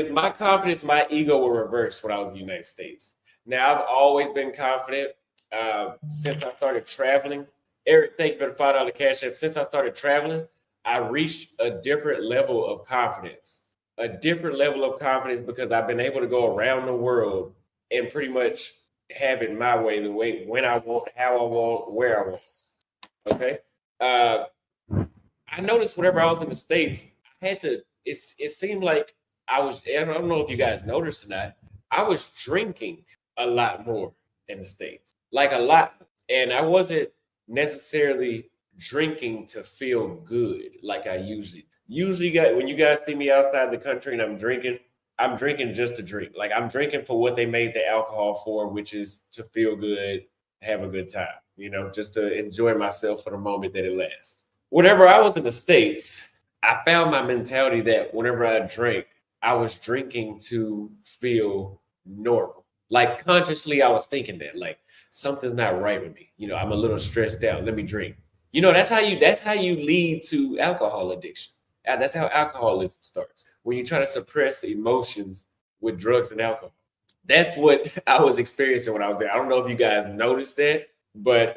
My confidence, my ego were reversed when I was in the United States. Now I've always been confident since I started traveling. Eric, thank you for the $5 cash app. Since I started traveling, I reached a different level of confidence. A different level of confidence because I've been able to go around the world and pretty much have it my way, the way when I want, how I want, where I want. Okay. Uh, I noticed whenever I was in the States, I had to, it seemed like I don't know if you guys noticed or not, I was drinking a lot more in the States, like a lot. And I wasn't necessarily drinking to feel good like I usually got when you guys see me outside the country and I'm drinking just to drink. Like I'm drinking for what they made the alcohol for, which is to feel good, have a good time, just to enjoy myself for the moment that it lasts. Whenever I was in the States, I found my mentality that whenever I drank, I was drinking to feel normal. Like consciously, I was thinking that like something's not right with me. I'm a little stressed out. Let me drink. That's how you lead to alcohol addiction. That's how alcoholism starts. When you try to suppress emotions with drugs and alcohol. That's what I was experiencing when I was there. I don't know if you guys noticed that, but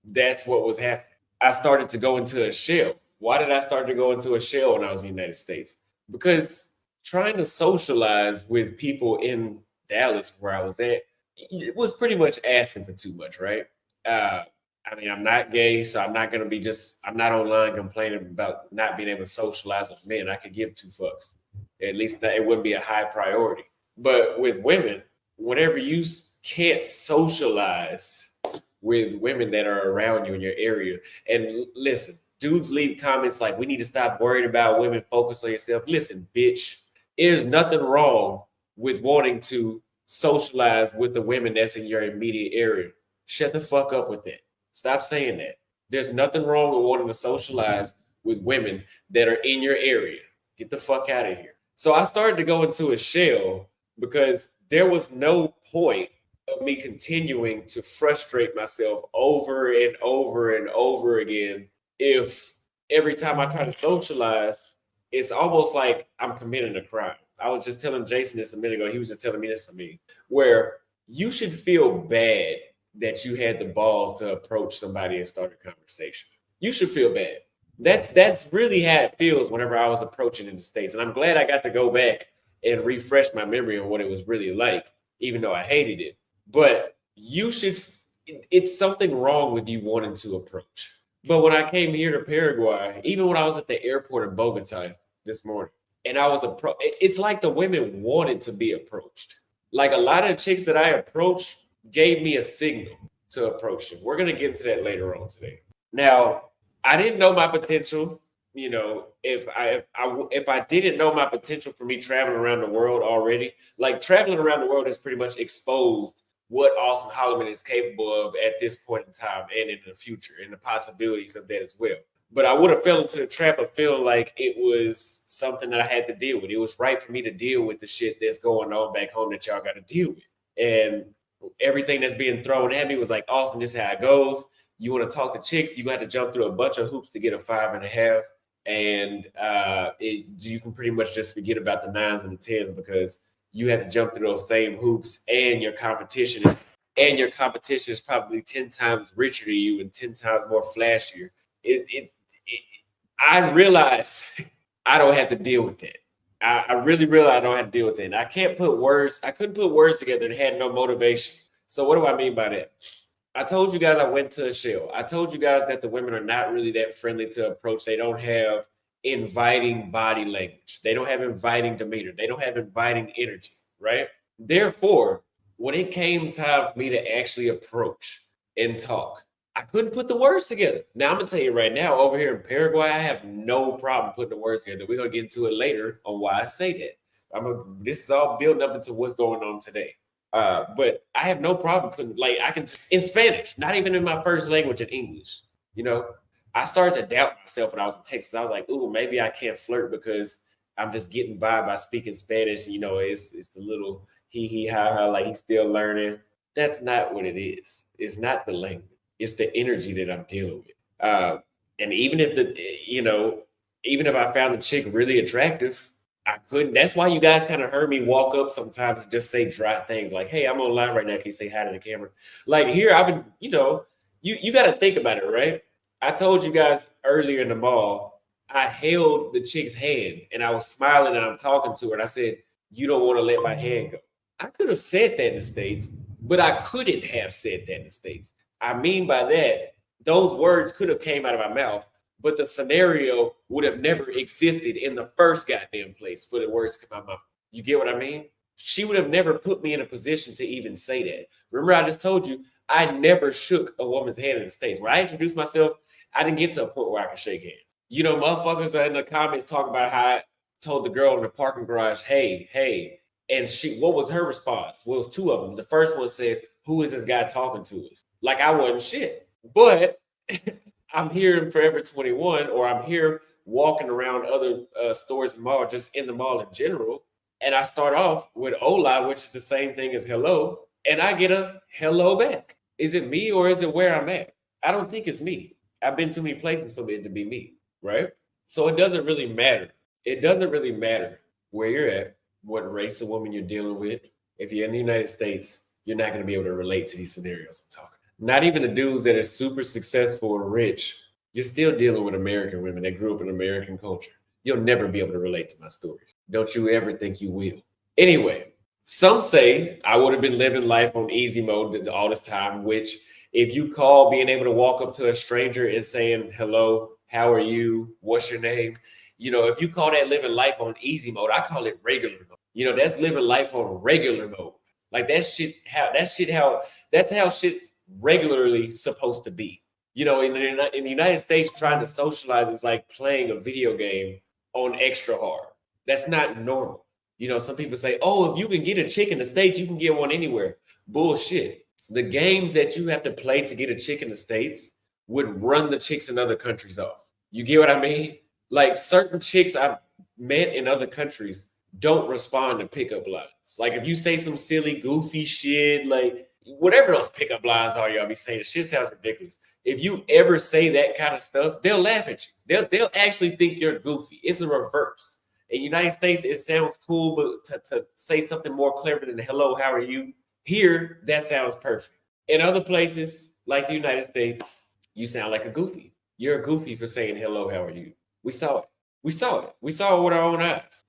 that's what was happening. I started to go into a shell. Why did I start to go into a shell when I was in the United States? Because trying to socialize with people in Dallas, where I was at, it was pretty much asking for too much, right? Uh, I mean, I'm not gay, so I'm not going to be I'm not online complaining about not being able to socialize with men. I could give two fucks. At least it wouldn't be a high priority. But with women, whenever you can't socialize with women that are around you in your area, and listen, dudes leave comments like, we need to stop worrying about women, focus on yourself. Listen, bitch, there's nothing wrong with wanting to socialize with the women that's in your immediate area. Shut the fuck up with that. Stop saying that. There's nothing wrong with wanting to socialize with women that are in your area. Get the fuck out of here. So I started to go into a shell because there was no point of me continuing to frustrate myself over and over and over again if every time I try to socialize, it's almost like I'm committing a crime. I was just telling Jason this a minute ago. He was just telling me this to me, where you should feel bad that you had the balls to approach somebody and start a conversation. You should feel bad. That's really how it feels whenever I was approaching in the States. And I'm glad I got to go back and refresh my memory on what it was really like, even though I hated it. But it's something wrong with you wanting to approach. But when I came here to Paraguay, even when I was at the airport in Bogota this morning, and I was it's like the women wanted to be approached. Like a lot of the chicks that I approached gave me a signal to approach them. We're gonna get into that later on today. Now, I didn't know my potential. If I didn't know my potential for me traveling around the world already, like traveling around the world has pretty much exposed what Austin Holloman is capable of at this point in time and in the future, and the possibilities of that as well. But I would have fell into the trap of feeling like it was something that I had to deal with. It was right for me to deal with the shit that's going on back home that y'all got to deal with. And everything that's being thrown at me was like, Austin, this is how it goes. You want to talk to chicks, you got to jump through a bunch of hoops to get a 5.5. And you can pretty much just forget about the 9s and the 10s because you have to jump through those same hoops, and your competition is probably 10 times richer than you and 10 times more flashier. It I realize I don't have to deal with that. I really realize I don't have to deal with it. And I couldn't put words together and had no motivation. So what do I mean by that? I told you guys I went to a shell. I told you guys that the women are not really that friendly to approach. They don't have inviting body language. They don't have inviting demeanor. They don't have inviting energy, right? Therefore, when it came time for me to actually approach and talk, I couldn't put the words together. Now, I'm going to tell you right now, over here in Paraguay, I have no problem putting the words together. We're going to get into it later on why I say that. This is all building up into what's going on today. But I have no problem putting, like, I can, in Spanish, not even in my first language, in English. You know, I started to doubt myself when I was in Texas. I was like, ooh, maybe I can't flirt because I'm just getting by speaking Spanish. It's the little hee ha ha, like he's still learning. That's not what it is. It's not the language. It's the energy that I'm dealing with. And even if I found the chick really attractive, I couldn't. That's why you guys kind of heard me walk up sometimes and just say dry things like, "Hey, I'm online right now. Can you say hi to the camera?" Like here, I've been, you got to think about it, right? I told you guys earlier in the mall, I held the chick's hand and I was smiling and I'm talking to her, and I said, "You don't want to let my hand go." I could have said that in the States, but I couldn't have said that in the States. I mean by that, those words could have came out of my mouth, but the scenario would have never existed in the first goddamn place for the words to come out of my mouth. You get what I mean? She would have never put me in a position to even say that. Remember, I just told you I never shook a woman's hand in the States. When I introduced myself, I didn't get to a point where I could shake hands. Motherfuckers are in the comments talking about how I told the girl in the parking garage, "Hey, hey." And what was her response? Well, it was two of them. The first one said, "Who is this guy talking to us?" Like I wasn't shit. But I'm here in Forever 21, or I'm here walking around other stores and mall, just in the mall in general. And I start off with hola, which is the same thing as hello, and I get a hello back. Is it me or is it where I'm at? I don't think it's me. I've been too many places for it to be me, right? So it doesn't really matter. It doesn't really matter where you're at, what race of woman you're dealing with. If you're in the United States, you're not going to be able to relate to these scenarios I'm talking. Not even the dudes that are super successful or rich. You're still dealing with American women that grew up in American culture. You'll never be able to relate to my stories. Don't you ever think you will. Anyway, some say I would have been living life on easy mode all this time, which if you call being able to walk up to a stranger and saying, "Hello, how are you? What's your name?" If you call that living life on easy mode, I call it regular mode. That's living life on regular mode. Like that's how shit's regularly supposed to be. In the United States, trying to socialize is like playing a video game on extra hard. That's not normal. Some people say, "Oh, if you can get a chick in the States, you can get one anywhere." Bullshit. The games that you have to play to get a chick in the States would run the chicks in other countries off. You get what I mean? Like certain chicks I've met in other countries don't respond to pickup lines. Like if you say some silly, goofy shit, like whatever those pickup lines are, y'all be saying, the shit sounds ridiculous. If you ever say that kind of stuff, they'll laugh at you. They'll actually think you're goofy. It's a reverse. In the United States, it sounds cool, but to say something more clever than "hello, how are you?" Here, that sounds perfect. In other places, like the United States, you sound like a goofy. You're a goofy for saying "hello, how are you?" We saw it. We saw it. We saw it with our own eyes.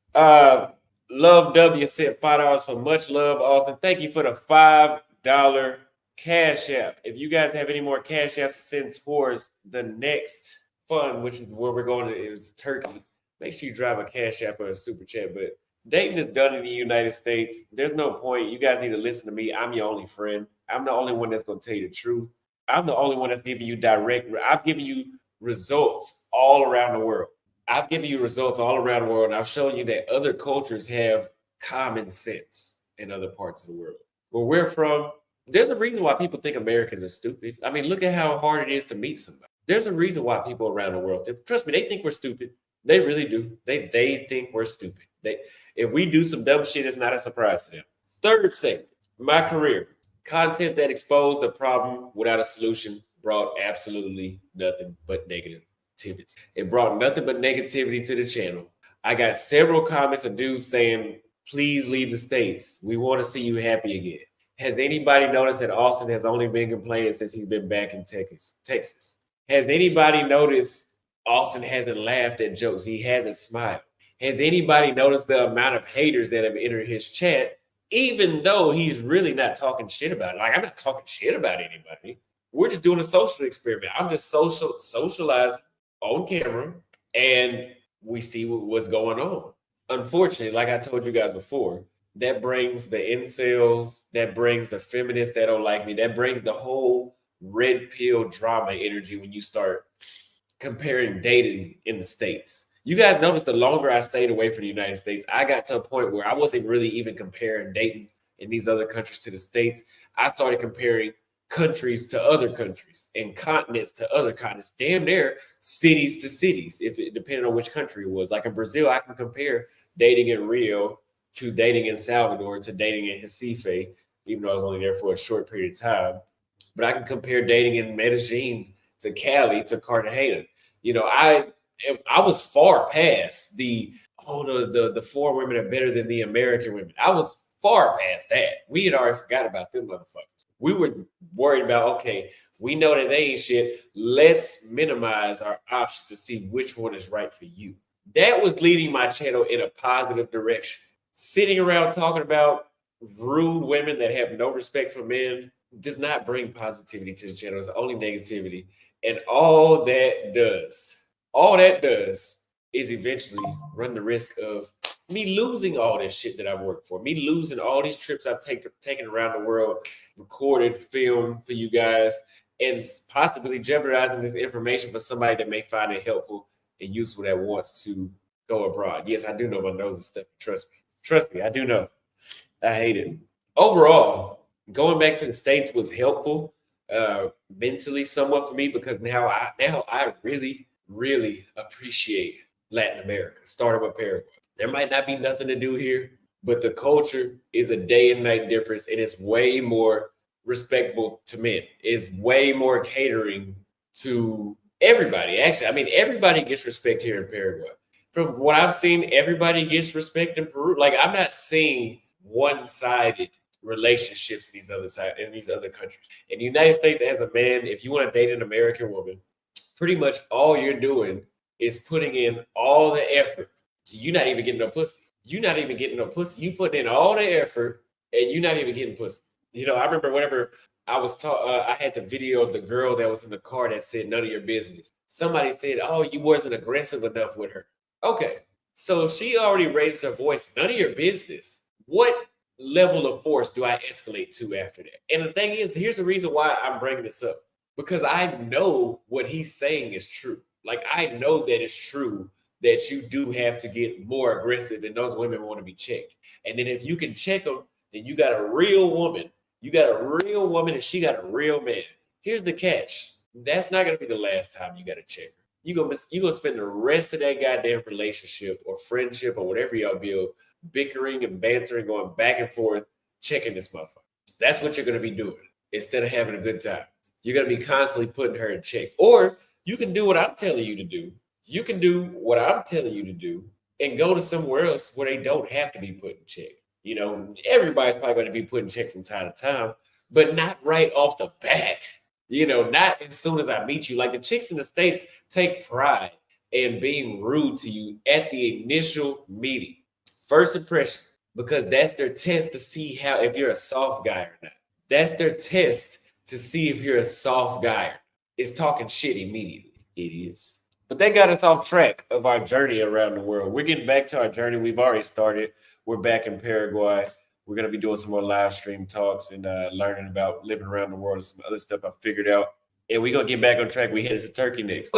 Love W sent $5 for much love, Austin. Thank you for the $5 Cash App. If you guys have any more Cash Apps to send towards the next fund, which is where we're going to, is Turkey, make sure you drive a Cash App or a Super Chat. But dating is done in the United States. There's no point. You guys need to listen to me. I'm your only friend. I'm the only one that's going to tell you the truth. I'm the only one that's giving you I've given you results all around the world. I've given you results all around the world, and I've shown you that other cultures have common sense in other parts of the world. Where we're from, there's a reason why people think Americans are stupid. I mean, look at how hard it is to meet somebody. There's a reason why people around the world, trust me, they think we're stupid. They really do. They think we're stupid. If we do some dumb shit, it's not a surprise to them. Third segment, my career. Content that exposed the problem without a solution brought absolutely nothing but negativity. It brought nothing but negativity to the channel. I got several comments of dudes saying, "Please leave the States. We want to see you happy again." Has anybody noticed that Austin has only been complaining since he's been back in Texas? Has anybody noticed Austin hasn't laughed at jokes? He hasn't smiled. Has anybody noticed the amount of haters that have entered his chat, even though he's really not talking shit about it? Like, I'm not talking shit about anybody. We're just doing a social experiment. I'm just socializing on camera, and we see what's going on. Unfortunately, like I told you guys before, that brings the incels, that brings the feminists that don't like me, that brings the whole red pill drama energy when you start comparing dating in the States. You guys notice the longer I stayed away from the United States, I got to a point where I wasn't really even comparing dating in these other countries to the States. I started comparing countries to other countries and continents to other continents, damn near cities to cities, if it depended on which country it was. Like in Brazil, I can compare dating in Rio to dating in Salvador to dating in Recife, even though I was only there for a short period of time. But I can compare dating in Medellin to Cali to Cartagena. I was far past the oh, the foreign women are better than the American women. I was far past that. We had already forgot about them motherfuckers. We were worried about, okay, we know that they ain't shit. Let's minimize our options to see which one is right for you. That was leading my channel in a positive direction. Sitting around talking about rude women that have no respect for men does not bring positivity to the channel. It's only negativity. And all that does is eventually run the risk of me losing all this shit that I've worked for, me losing all these trips I've taken around the world, recorded, filmed for you guys, and possibly jeopardizing this information for somebody that may find it helpful and useful that wants to go abroad. Yes, I do know my nose is stuffy. Trust me. Trust me, I do know. I hate it. Overall, going back to the States was helpful mentally somewhat for me because now I really appreciate Latin America, starting with Paraguay. There might not be nothing to do here, but the culture is a day and night difference, and it's way more respectful to men. It's way more catering to everybody. Actually, I mean, everybody gets respect here in Paraguay. From what I've seen, everybody gets respect in Peru. Like, I'm not seeing one-sided relationships in these other countries. In the United States, as a man, if you want to date an American woman, pretty much all you're doing is putting in all the effort. You're not even getting no pussy. You're not even getting no pussy. You put in all the effort and you're not even getting pussy. You know, I remember whenever I was taught, I had the video of the girl that was in the car that said, "None of your business." Somebody said, "Oh, you wasn't aggressive enough with her." Okay, so she already raised her voice. None of your business. What level of force do I escalate to after that? And the thing is, here's the reason why I'm bringing this up because I know what he's saying is true. Like, I know that it's true that you do have to get more aggressive and those women want to be checked. And then if you can check them, then you got a real woman. You got a real woman and she got a real man. Here's the catch. That's not going to be the last time you got to check her. You gonna spend the rest of that goddamn relationship or friendship or whatever y'all build bickering and bantering, going back and forth, checking this motherfucker. That's what you're gonna be doing instead of having a good time. You're gonna be constantly putting her in check. Or you can do what I'm telling you to do. You can do what I'm telling you to do and go to somewhere else where they don't have to be put in check. You know, everybody's probably going to be put in check from time to time, but not right off the bat. You know, not as soon as I meet you. Like the chicks in the States take pride in being rude to you at the initial meeting. First impression, because that's their test to see how if you're a soft guy or not. That's their test to see if you're a soft guy or not. It's talking shit immediately. Idiots. But that got us off track of our journey around the world. We're getting back to our journey. We've already started. We're back in Paraguay. We're going to be doing some more live stream talks and learning about living around the world and some other stuff I figured out. And we're going to get back on track. We headed to Turkey next.